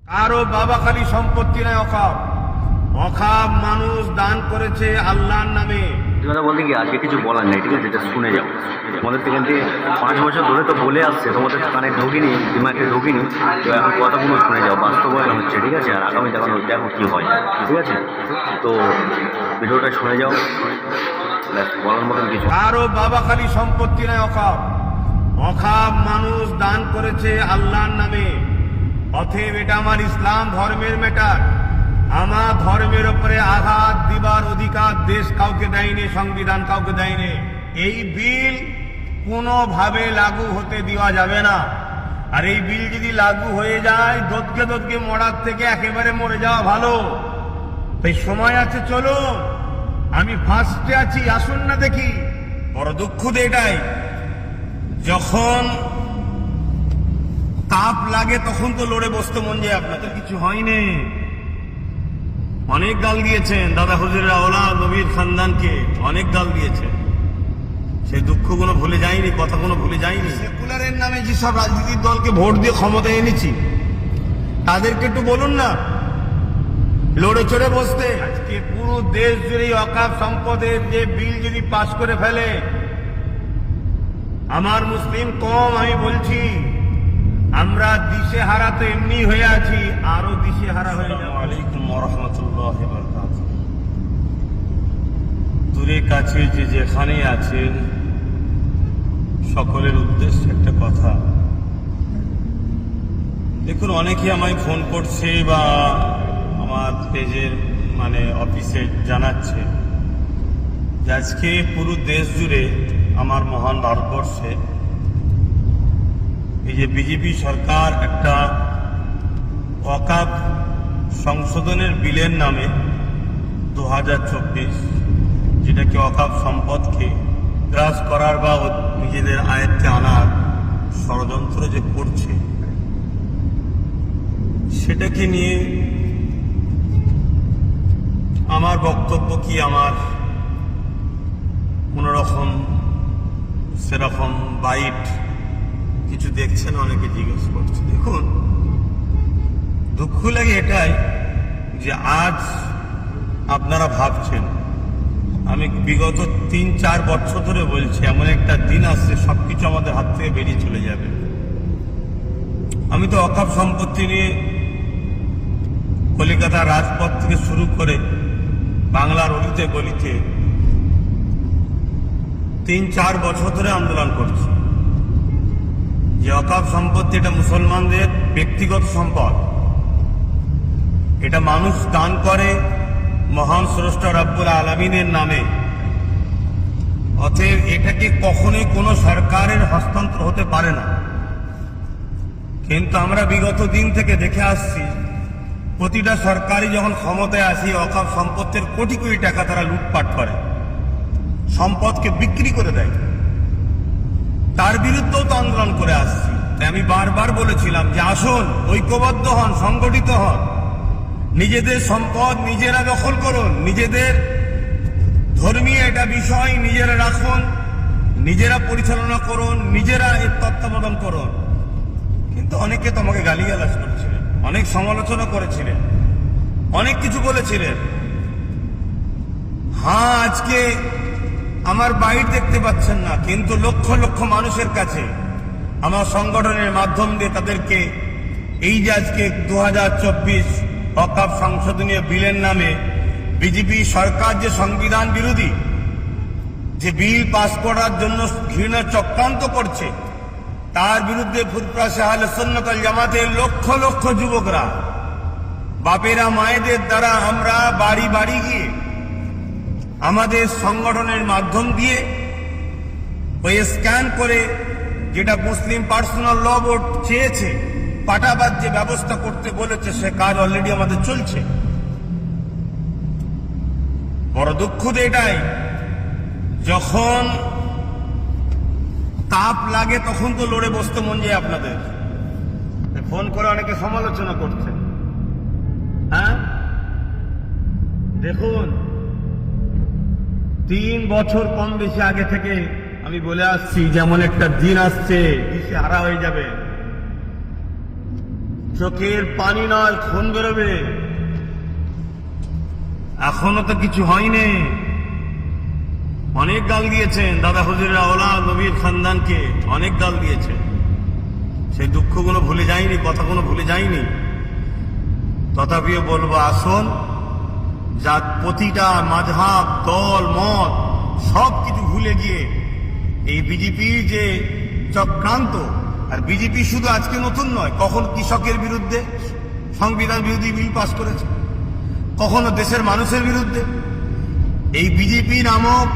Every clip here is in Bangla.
কারো বাবা খালি সম্পত্তি নয়, অখাপ অখাপ মানুষ দান করেছে আল্লাহর নামে। কথা বলতে কি আজকে কিছু বলার নেই, ঠিক আছে? এটা শুনে যাও। তোমাদের থেকে 5 বছর ধরে তো বলে আসছে, তোমাদের কানে ঢুকিনি, দিমাগে ঢুকিনি, তো এখন কথাগুলো শুনে যাও, বাস্তবায়ন হচ্ছে, ঠিক আছে? আর আগামী দেখো কী হয়, ঠিক আছে? তো ভিডিওটা শুনে যাও, বলার মতন কিছু। কারো বাবা খালি সম্পত্তি নয়, অখাপ অখাপ মানুষ দান করেছে আল্লাহর নামে। অতএব এটা আমার ইসলাম ধর্মের ম্যাটার। আমার ধর্মের উপরে আঘাত দিবার অধিকার দেশ কাউকে দেয়নি, সংবিধান কাউকে দেয়নি। এই বিল কোনোভাবে লাগু হতে দেওয়া যাবে না। আর এই বিল যদি লাগু হয়ে যায়, দোদকে দোদকে মরার থেকে একেবারে মরে যাওয়া ভালো। তাই সময় আছে, চলো, আমি ফার্স্টে আছি, আসুন না দেখি। বড় দুঃখ তো এটাই, যখন তাপ লাগে তখন তো লড়ে বসতে মন যায়। আপনাদের কিছু হয়নি, অনেক গাল দিয়েছেন দাদা হুজুরের আওলাদ নবীর খানদানকে, অনেক গাল দিয়েছেন। সেই দুঃখগুলো ভুলে যায়নি, কথাগুলো ভুলে যায়নি। সেকুলারের নামে যেসব রাজনীতির দলকে ভোট দিয়ে ক্ষমতায় এনেছি, তাদেরকে একটু বলুন না লড়ে চড়ে বসতে। আজকে পুরো দেশ জুড়ে অকাপ সম্পদের যে বিল যদি পাশ করে ফেলে, আমার মুসলিম কম, আমি বলছি, আমরা দিশে হারা তো এমনি হয়ে আছি, আরো দিশে হারা হয়ে যাবো। আলাইকুম রহমতুল্লাহ বারাকাতুহু। দূরে কাছে যে যেখানে আছেন, সকলের উদ্দেশ্যে একটা কথা। দেখুন, অনেকে আমায় ফোন করছে বা আমার পেজের অফিসে জানাচ্ছে যে আজকে পুরো দেশ জুড়ে, আমার মহান ভারতবর্ষে, এই যে বিজেপি সরকার একটা ওয়াকাফ সংশোধনের বিলের নামে 2024, যেটাকে ওয়াকাফ সম্পদকে গ্রাস করার বা নিজেদের আয়ত্তে আনার ষড়যন্ত্র যে করছে, সেটাকে নিয়ে আমার বক্তব্য কি, আমার কোন রকম সেরকম বাইট কিছু দেখছেন অনেকে জিজ্ঞেস করছে। দেখুন, দুঃখ লাগে এটাই যে আজ আপনারা ভাবছেন, আমি বিগত 3-4 বছর ধরে বলছি, এমন একটা দিন আসছে সবকিছু আমাদের হাত থেকে বেরিয়ে চলে যাবে। আমি তো ওয়াকফ সম্পত্তি নিয়ে কলিকাতার রাজপথ থেকে শুরু করে বাংলার অলিতে গলিতে 3-4 বছর ধরে আন্দোলন করছি যে ওয়াকফ সম্পত্তি এটা মুসলমানদের ব্যক্তিগত সম্পদ, এটা মানুষ দান করে মহান স্রষ্টা রব্বুল আলামিনের নামে। অতএব এটাকে কখনোই কোনো সরকারের হস্তান্তর হতে পারে না। কিন্তু আমরা বিগত দিন থেকে দেখে আসছি, প্রতিটা সরকারি যখন ক্ষমতায় আসি, ওয়াকফ সম্পত্তির কোটি কোটি টাকা তারা লুটপাট করে, সম্পদকে বিক্রি করে দেয়। তার বিরুদ্ধেও তো আন্দোলন করে আসছি। তাই আমি বারবার বলেছিলাম যে আসুন, ঐক্যবদ্ধ হন, সংগঠিত হন, নিজেদের সম্পদ নিজেরা দখল করুন, নিজেদের ধর্মীয় এটা বিষয় নিজেরা রাখুন, নিজেরা পরিচালনা করুন, নিজেরা এর তত্ত্বাবধান করুন। কিন্তু অনেকে তোমাকে গালিগালাজ করেছিলেন, অনেক সমালোচনা করেছিলেন, অনেক কিছু বলেছিলেন। হ্যাঁ, আজকে আমার বাইট দেখতে পাচ্ছেন না, কিন্তু লক্ষ লক্ষ মানুষের কাছে আমার সংগঠনের মাধ্যম দিয়ে তাদেরকে এই যে আজকে 2024 ওয়াকফ সংশোধনীয় বিলের নামে বিজেপি সরকার যে সংবিধান বিরোধী যে বিল পাস করার জন্য ঘৃণা চক্রান্ত করছে, তার বিরুদ্ধে ফুরফুরা আহলে সুন্নাত ওয়াল জামাতের লক্ষ লক্ষ যুবকরা, বাপেরা মায়েদের দ্বারা আমরা বাড়ি বাড়ি গিয়ে আমাদের সংগঠনের মাধ্যম দিয়ে ওই স্ক্যান করে, যেটা মুসলিম পার্সোনাল ল বোর্ড চেয়েছে, পাটাবাদ যে ব্যবস্থা করতে বলেছে, সে কাজ অলরেডি আমাদের চলছে। বড় দুঃখ তো এটাই, যখন তাপ লাগে তখন তো লড়ে বসতে মন যায়। আপনাদের ফোন করে অনেকে সমালোচনা করছে। হ্যাঁ, দেখুন, 3 বছর কম বেশি আগে থেকে আমি বলে আসছি যেমন একটা দিন আসছে দিশে হারা হয়ে যাবে। চোখের পানি নয় খুন বেরোবে। এখনো তো কিছু হয়নি। অনেক গাল দিয়েছেন দাদা হুজুরের আওলাদ নবীর খানদানকে, অনেক গাল দিয়েছেন। সেই দুঃখগুলো ভুলে যায়নি, কথাগুলো ভুলে যায়নি। তথাপিও বলবো, আসুন যা প্রতিটা মাযহাব, দল, মত সব কিছু ভুলে গিয়ে এই বিজেপির যে চক্রান্ত, আর বিজেপি শুধু আজকে নতুন নয়, কখন কৃষকের বিরুদ্ধে সংবিধান বিরোধী বিল পাস করেছে, কখনো দেশের মানুষের বিরুদ্ধে। এই বিজেপি নামক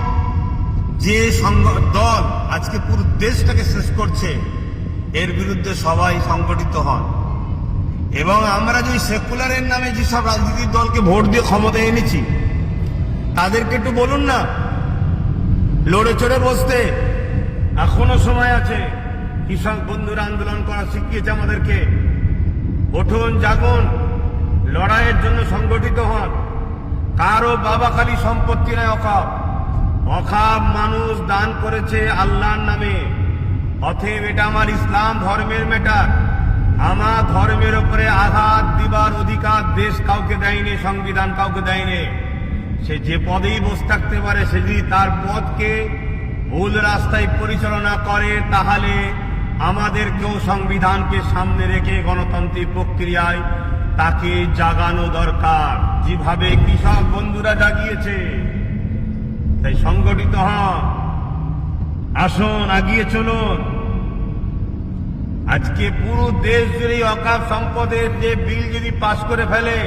যে দল আজকে পুরো দেশটাকে শেষ করছে, এর বিরুদ্ধে সবাই সংগঠিত হন। এবং আমরা যে সেকুলারের নামে যেসব রাজনৈতিক দলকে ভোট দিয়ে ক্ষমতায় এনেছি, তাদেরকে একটু বলুন না লড়ে চড়ে বসতে। এখনো সময় আছে। কৃষক বন্ধুরা আন্দোলন করা শিখিয়েছে আমাদেরকে। উঠুন, জাগুন, লড়াইয়ের জন্য সংগঠিত হন। কারো বাবা খালি সম্পত্তি নয়, অকাপ অকাপ মানুষ দান করেছে আল্লাহর নামে। অতএব এটা আমার ইসলাম ধর্মের ম্যাটার। আমার ধর্মের উপরে আঘাত দিবার অধিকার দেশ কাউকে দেয়নি, সংবিধান কাউকে দেয়নি। সে যে পদেই বসে থাকতে পারে, সে যদি তার পদকে ভুল রাস্তায় পরিচালনা করে, তাহলে আমাদেরকেও সংবিধানকে সামনে রেখে গণতান্ত্রিক প্রক্রিয়ায় তাকে জাগানো দরকার, যেভাবে কৃষক বন্ধুরা জাগিয়েছে। তাই সংগঠিত হন, আসুন, আগিয়ে চলুন। আজকে পুরো দেশ জুড়ে অকাপ সম্পদের যে বিল যদি পাশ করে ফেলে,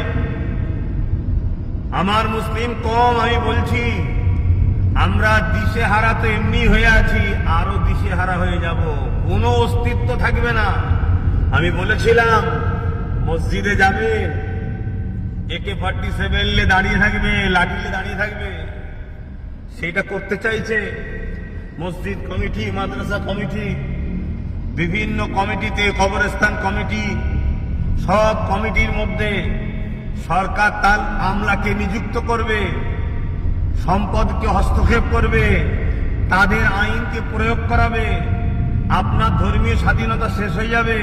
আমার মুসলিম কম, আমি বলছি, আমরা দিশেহারা তো এমনি হয়ে আছি, আরো দিশেহারা হয়ে যাব। কোনো অস্তিত্ব থাকবে না। আমি বলেছিলাম মসজিদে যাবে, AK-47 দাঁড়িয়ে থাকবে, লাঠিলে দাঁড়িয়ে থাকবে। সেটা করতে চাইছে মসজিদ কমিটি, মাদ্রাসা কমিটি, বিভিন্ন কমিটিতে, কবরস্থান কমিটি, সব কমিটির মধ্যে সরকার তার আমলাকে নিযুক্ত করবে, সম্পদকে হস্তক্ষেপ করবে, তাদের আইনকে প্রয়োগ করাবে। আপনার ধর্মীয় স্বাধীনতা শেষ হয়ে যাবে।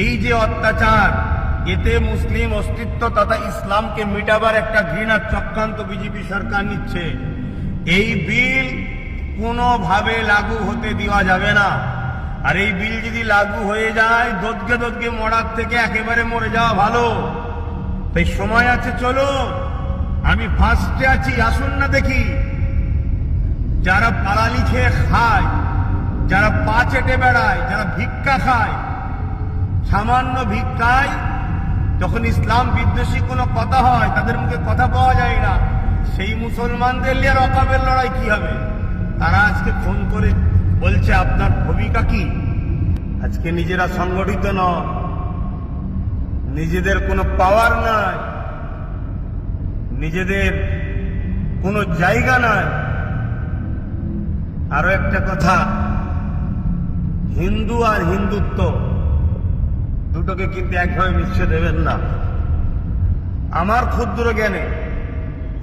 এই যে অত্যাচার, এতে মুসলিম অস্তিত্ব তথা ইসলামকে মিটাবার একটা ঘৃণার চক্রান্ত বিজেপি সরকার নিচ্ছে। এই বিল কোনোভাবে লাগু হতে দেওয়া যাবে না। আর এই বিল যদি লাগু হয়ে যায়, দোদকে দোদকে মরার থেকে একেবারে মরে যাওয়া ভালো। তাই সময় আছে, চলো। আমি ফার্স্টে আছি, আসুন না দেখি। যারা পালালি খেয়ে খায়, যারা পা চেটে বেড়ায়, যারা ভিক্ষা খায়, সামান্য ভিক্ষায় যখন ইসলাম বিদ্বেষী কোনো কথা হয়, তাদের মুখে কথা পাওয়া যায় না। সেই মুসলমানদের নিয়ে আর অকাবের লড়াই কি হবে? তারা আজকে ফোন করে বলছে আপনার ভূমিকা কি? আজকে নিজেরা সংগঠিত নয়, নিজেদের কোনো পাওয়ার নাই, নিজেদের কোনো জায়গা নাই। আরো একটা কথা, হিন্দু আর হিন্দুত্ব দুটোকে কিন্তু একভাবে মিশিয়ে দেবেন না। আমার ক্ষুদ্র জ্ঞানে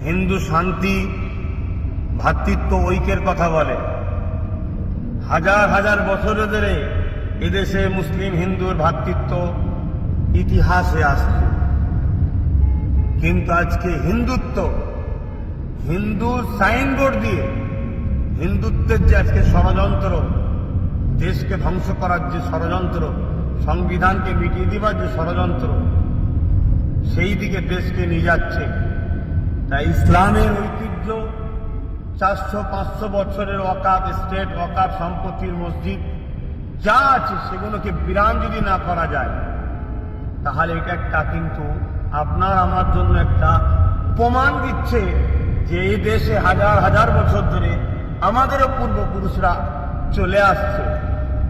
হিন্দু শান্তি, ভ্রাতৃত্ব, ঐক্যের কথা বলে। হাজার হাজার বছর ধরে এদেশে মুসলিম হিন্দুর ভ্রাতৃত্ব ইতিহাসে আসছে। কিন্তু আজকে হিন্দুত্ব, হিন্দু সাইনবোর্ড দিয়ে হিন্দুত্বের যে আজকে ষড়যন্ত্র, দেশকে ধ্বংস করার যে ষড়যন্ত্র, সংবিধানকে মিটিয়ে দিবার যে ষড়যন্ত্র, সেই দিকে দেশকে নিয়ে যাচ্ছে। তাই ইসলামের ঐতিহ্য, 400-500 বছরের ওয়াকাফ স্টেট, ওয়াকাফ সম্পত্তির মসজিদ যা আছে, সেগুলোকে বিরান যদি না করা যায়, তাহলে এটা একটা কিন্তু আপনার আমার জন্য একটা প্রমাণ দিচ্ছে যে এই দেশে হাজার হাজার বছর ধরে আমাদেরও পূর্বপুরুষরা চলে আসছে।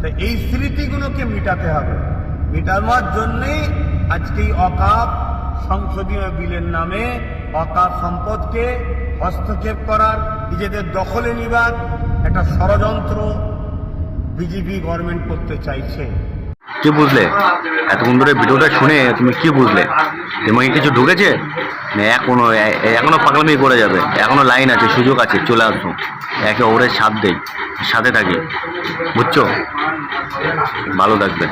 তো এই স্মৃতিগুলোকে মিটাতে হবে। মিটানোর জন্যেই আজকে এই অকাপ সংসদীয় বিলের নামে অকাপ সম্পদকে হস্তক্ষেপ করার, নিজেদের দখলে নিবার একটা ষড়যন্ত্র বিজেপি গভর্নমেন্ট করতে চাইছে। কি বুঝলে এতক্ষণ ধরে ভিডিওটা শুনে? তুমি কি বুঝলে? তোমাকে কিছু ঢুকেছে? এখনো পাগলামি করে যাবে, এখনো লাইন আছে, সুযোগ আছে, চলে আসো, একে ওরে সাথ দেই, সাথে থাকি, বুঝছো? ভালো থাকবে।